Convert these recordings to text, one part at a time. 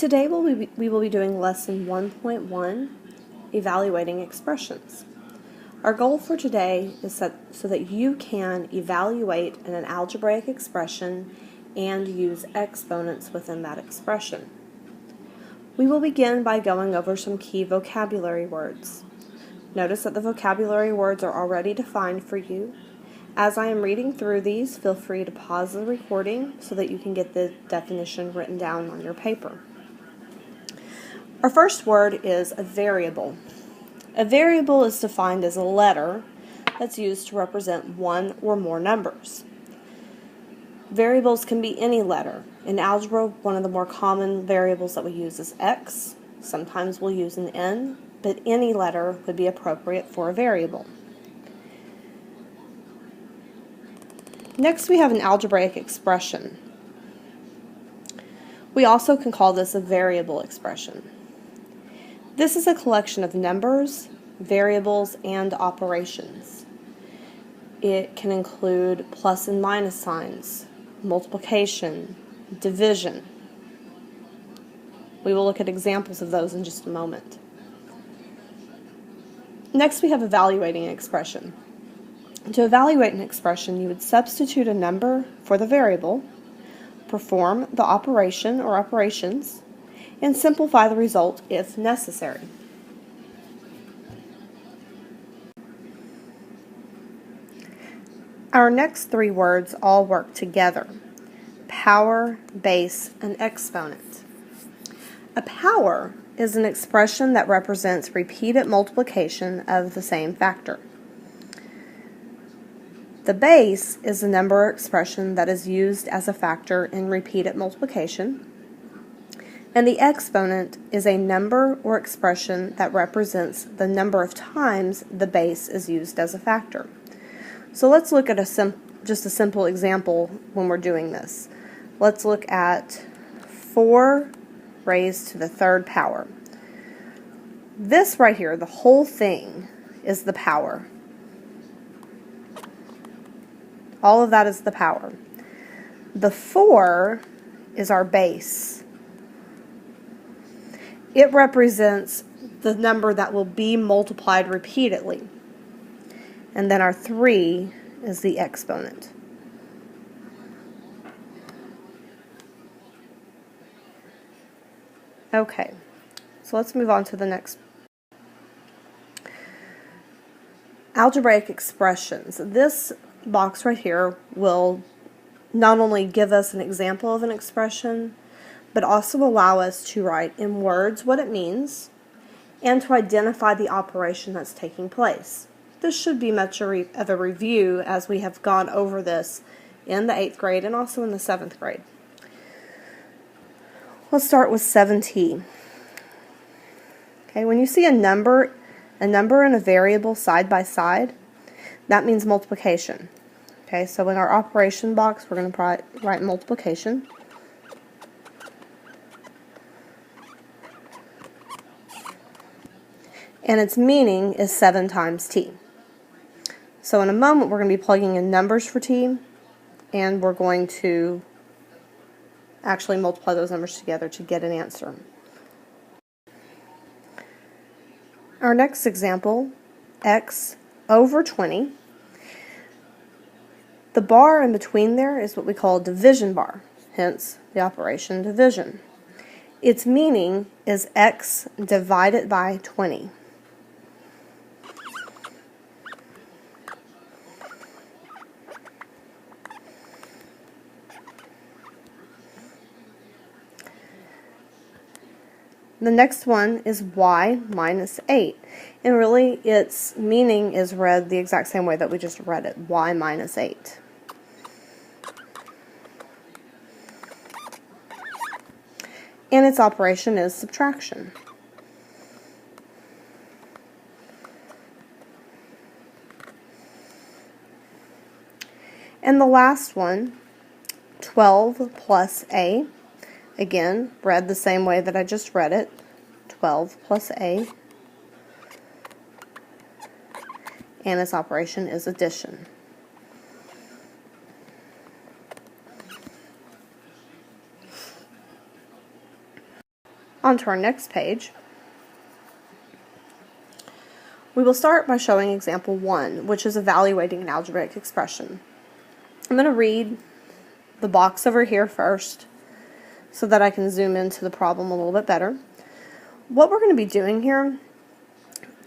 Today we will be doing Lesson 1.1, Evaluating Expressions. Our goal for today is so that you can evaluate an algebraic expression and use exponents within that expression. We will begin by going over some key vocabulary words. Notice that the vocabulary words are already defined for you. As I am reading through these, feel free to pause the recording so that you can get the definition written down on your paper. Our first word is a variable. A variable is defined as a letter that's used to represent one or more numbers. Variables can be any letter. In algebra, one of the more common variables that we use is x. Sometimes we'll use an n, but any letter would be appropriate for a variable. Next, we have an algebraic expression. We also can call this a variable expression. This is a collection of numbers, variables, and operations. It can include plus and minus signs, multiplication, division. We will look at examples of those in just a moment. Next, we have evaluating an expression. To evaluate an expression, you would substitute a number for the variable, perform the operation or operations, and simplify the result if necessary. Our next three words all work together: power, base, and exponent. A power is an expression that represents repeated multiplication of the same factor. The base is a number expression that is used as a factor in repeated multiplication. And the exponent is a number or expression that represents the number of times the base is used as a factor. So let's look at just a simple example when we're doing this. Let's look at 4 raised to the third power. This right here, the whole thing, is the power. All of that is the power. The 4 is our base. It represents the number that will be multiplied repeatedly. And then our 3 is the exponent. Okay, so let's move on to the next. Algebraic expressions. This box right here will not only give us an example of an expression, but also allow us to write in words what it means and to identify the operation that's taking place. This should be much of a review as we have gone over this in the 8th grade and also in the 7th grade. Let's start with 7t. Okay, when you see a number and a variable side by side, that means multiplication. Okay, so in our operation box, we're going to write multiplication. And its meaning is 7 times t. So in a moment, we're going to be plugging in numbers for t, and we're going to actually multiply those numbers together to get an answer. Our next example, x over 20. The bar in between there is what we call a division bar, hence the operation division. Its meaning is x divided by 20. The next one is y minus 8. And really, its meaning is read the exact same way that we just read it, y minus 8. And its operation is subtraction. And the last one, 12 plus a. Again, read the same way that I just read it, 12 plus a, and its operation is addition. On to our next page. We will start by showing example 1, which is evaluating an algebraic expression. I'm going to read the box over here first so that I can zoom into the problem a little bit better. What we're going to be doing here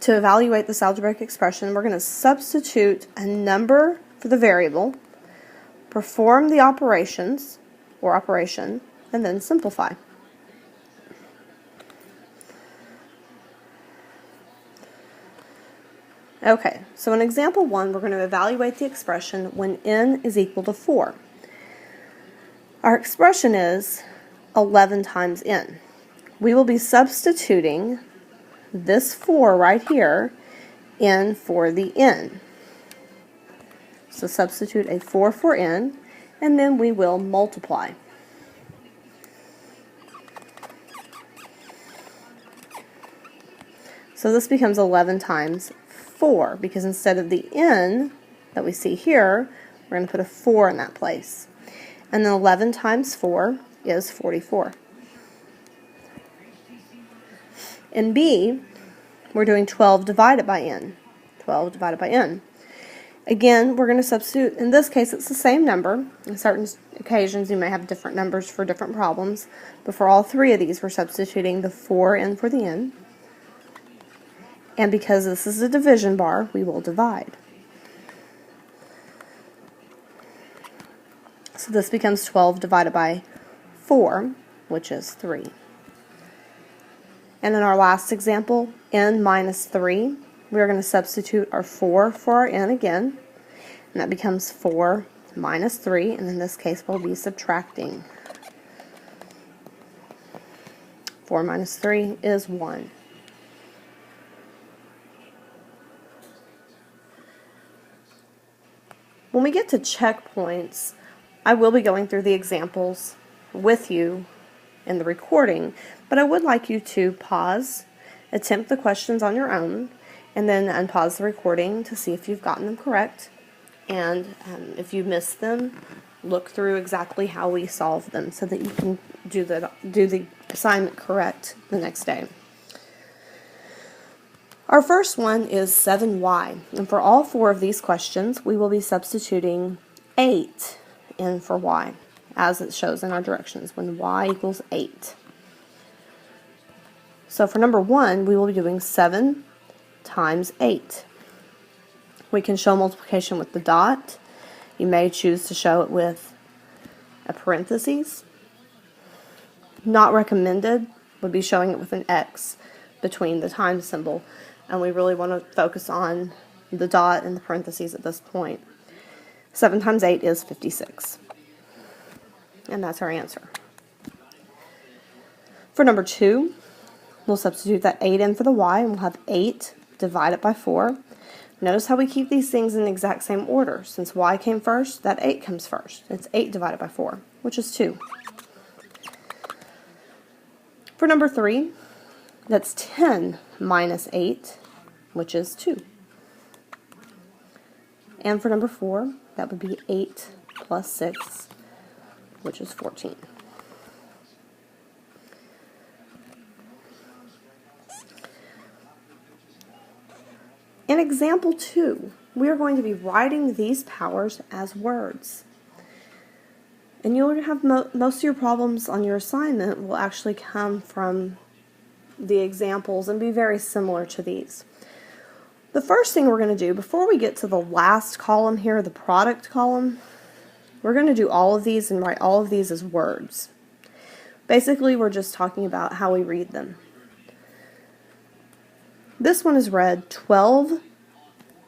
to evaluate this algebraic expression, we're going to substitute a number for the variable, perform the operations or operation, and then simplify. Okay, so in example 1, we're going to evaluate the expression when n is equal to 4. Our expression is 11 times n. We will be substituting this 4 right here in for the n. So substitute a 4 for n, and then we will multiply. So this becomes 11 times 4, because instead of the n that we see here, we're going to put a 4 in that place. And then 11 times 4 is 44. In B, we're doing 12 divided by n. 12 divided by n. Again, we're going to substitute. In this case, it's the same number. On certain occasions, you may have different numbers for different problems. But for all three of these, we're substituting the 4n for the n. And because this is a division bar, we will divide. So this becomes 12 divided by 4, which is 3. And in our last example, n minus 3, we're going to substitute our 4 for our n again. And that becomes 4 minus 3, and in this case we'll be subtracting. 4 minus 3 is 1. When we get to checkpoints, I will be going through the examples with you in the recording, but I would like you to pause, attempt the questions on your own, and then unpause the recording to see if you've gotten them correct. And if you missed them, look through exactly how we solved them so that you can do the assignment correct the next day. Our first one is 7y, and for all 4 of these questions, we will be substituting 8 in for y, as it shows in our directions, when y equals 8. So for number 1, we will be doing 7 times 8. We can show multiplication with the dot. You may choose to show it with a parentheses. Not recommended would be showing it with an X between the times symbol, and we really want to focus on the dot and the parentheses at this point. 7 times 8 is 56. And that's our answer. For number 2, we'll substitute that 8 in for the y, and we'll have 8 divided by 4. Notice how we keep these things in the exact same order. Since y came first, that 8 comes first. It's 8 divided by 4, which is 2. For number 3, that's 10 minus 8, which is 2. And for number 4, that would be 8 plus 6, which is 14. In example 2, we are going to be writing these powers as words. And you'll have most of your problems on your assignment will actually come from the examples and be very similar to these. The first thing we're going to do, before we get to the last column here, the product column, we're going to do all of these and write all of these as words. Basically, we're just talking about how we read them. This one is read 12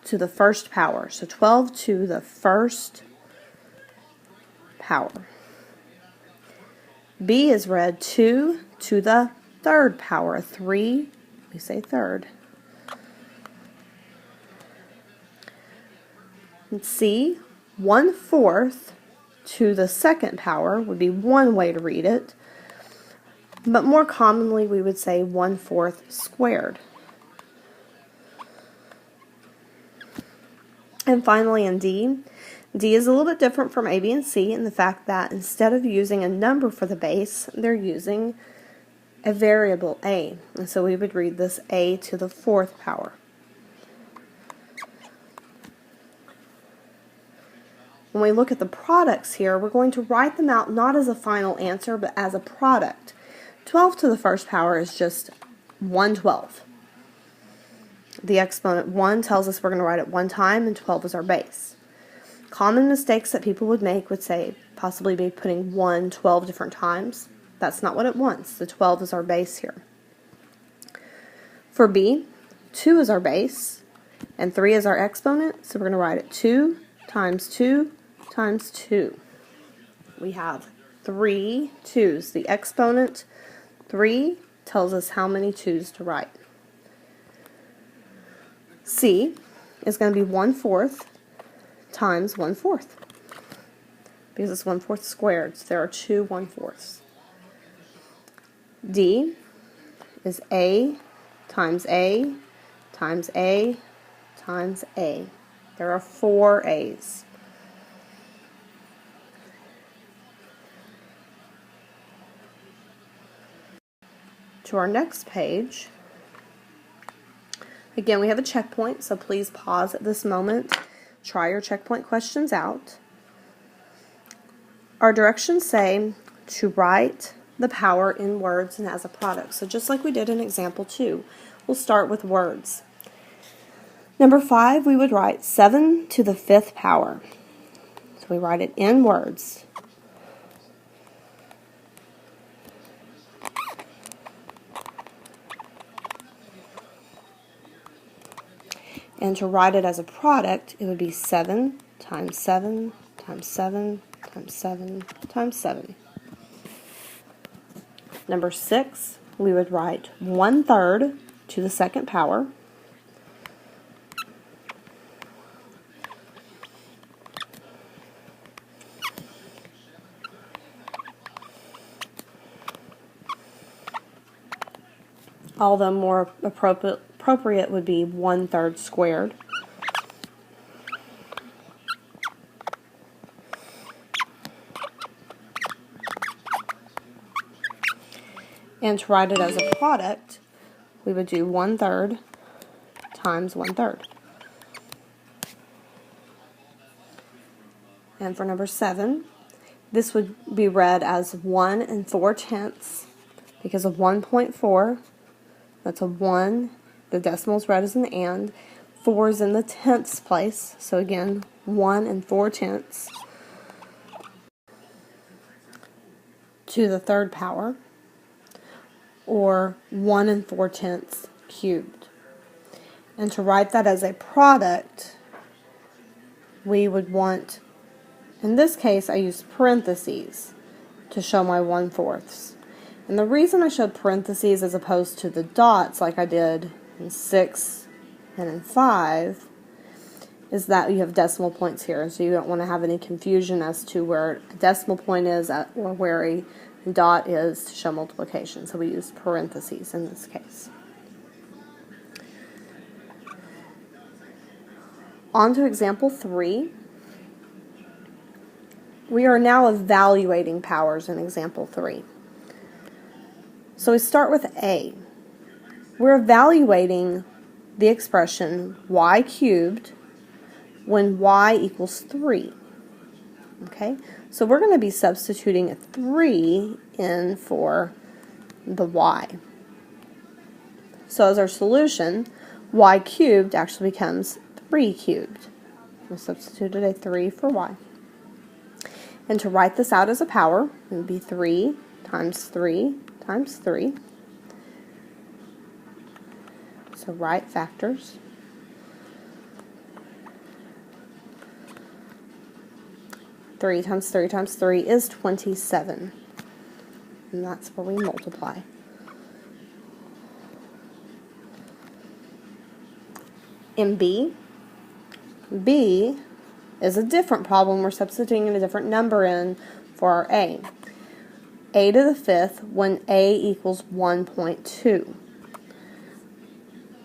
to the first power. So 12 to the first power. B is read 2 to the third power. 3, we say third. And C, 1/4 to the second power would be one way to read it. But more commonly, we would say 1/4 squared. And finally in D, D is a little bit different from A, B, and C in the fact that instead of using a number for the base, they're using a variable a, and so we would read this a to the 4th power. When we look at the products here, we're going to write them out not as a final answer, but as a product. 12 to the 1st power is just 1/12. The exponent 1 tells us we're going to write it one time, and 12 is our base. Common mistakes that people would make would say possibly be putting 1 12 different times. That's not what it wants. The 12 is our base here. For b, 2 is our base, and 3 is our exponent, so we're going to write it 2 times 2 times 2. We have 3 2's. The exponent 3 tells us how many 2's to write. C is going to be 1/4 times 1/4, because it's 1/4 squared, so there are 2 1/4s. D is A times A times A times A. There are 4 A's. To our next page, again we have a checkpoint, so please pause at this moment, try your checkpoint questions out. Our directions say to write the power in words and as a product. So just like we did in example 2, we'll start with words. Number 5, we would write 7 to the 5th power. So we write it in words. And to write it as a product, it would be 7 times 7 times 7 times 7 times 7. Number 6, we would write 1/3 to the 2nd power. Although more appropriate would be 1/3 squared. And to write it as a product, we would do 1/3 times 1/3. And for number 7, this would be read as 1 4/10, because of 1.4, that's a 1, the decimal is read as an and, 4 is in the 10ths place, so again, 1 4/10 to the 3rd power, or 1 4/10 cubed. And to write that as a product, we would want, in this case I used parentheses to show my 1/4. And the reason I showed parentheses as opposed to the dots like I did in 6 and in 5 is that you have decimal points here, so you don't want to have any confusion as to where a decimal point is or where a dot is to show multiplication. So we use parentheses in this case. On to example 3. We are now evaluating powers in example 3. So we start with A. We're evaluating the expression y cubed when y equals 3. Okay, so we're going to be substituting a 3 in for the y. So as our solution, y cubed actually becomes 3 cubed. We substituted a 3 for y. And to write this out as a power, it would be 3 times 3 times 3. So write factors. 3 times 3 times 3 is 27. And that's where we multiply. In B is a different problem. We're substituting a different number in for our A. A to the 5th when A equals 1.2.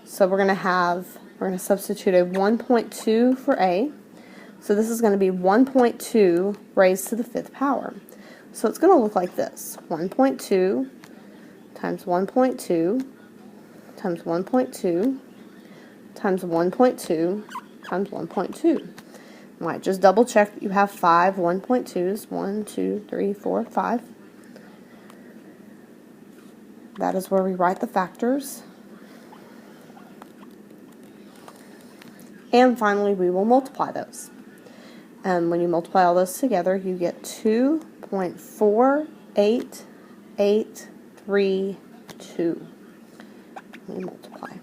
So we're going to substitute a 1.2 for A. So this is going to be 1.2 raised to the 5th power. So it's going to look like this. 1.2 times 1.2 times 1.2 times 1.2 times 1.2. Might just double check that you have 5 1.2s. 1, 2, 3, 4, 5. That is where we write the factors. And finally, we will multiply those. And when you multiply all those together, you get 2.48832. Let me multiply.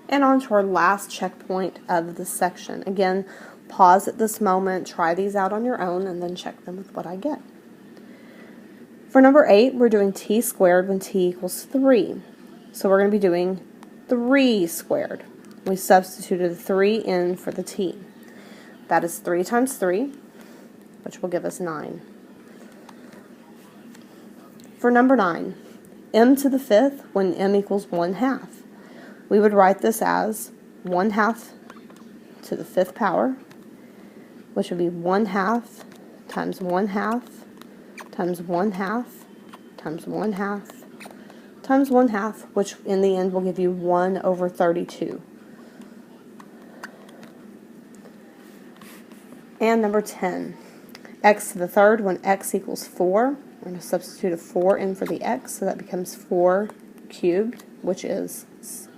And on to our last checkpoint of the section. Again, pause at this moment, try these out on your own, and then check them with what I get. For number 8, we're doing t squared when t equals 3. So we're going to be doing 3 squared. We substituted 3 in for the t. That is 3 times 3, which will give us 9. For number 9, m to the 5th when m equals 1/2. We would write this as 1/2 to the 5th power, which would be 1/2 times 1/2 times 1/2 times 1/2 times 1/2, which in the end will give you 1/32. And number 10, x to the 3rd when x equals 4. We're going to substitute a 4 in for the x, so that becomes 4 cubed, which is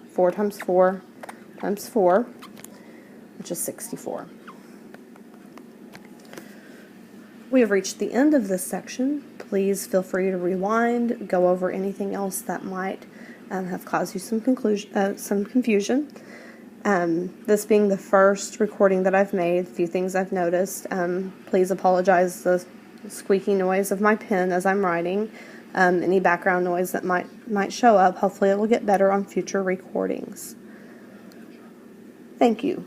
4 times 4 times 4, which is 64. We have reached the end of this section. Please feel free to rewind, go over anything else that might have caused you some confusion. This being the first recording that I've made, a few things I've noticed. Please apologize the squeaky noise of my pen as I'm writing. Any background noise that might show up. Hopefully it will get better on future recordings. Thank you.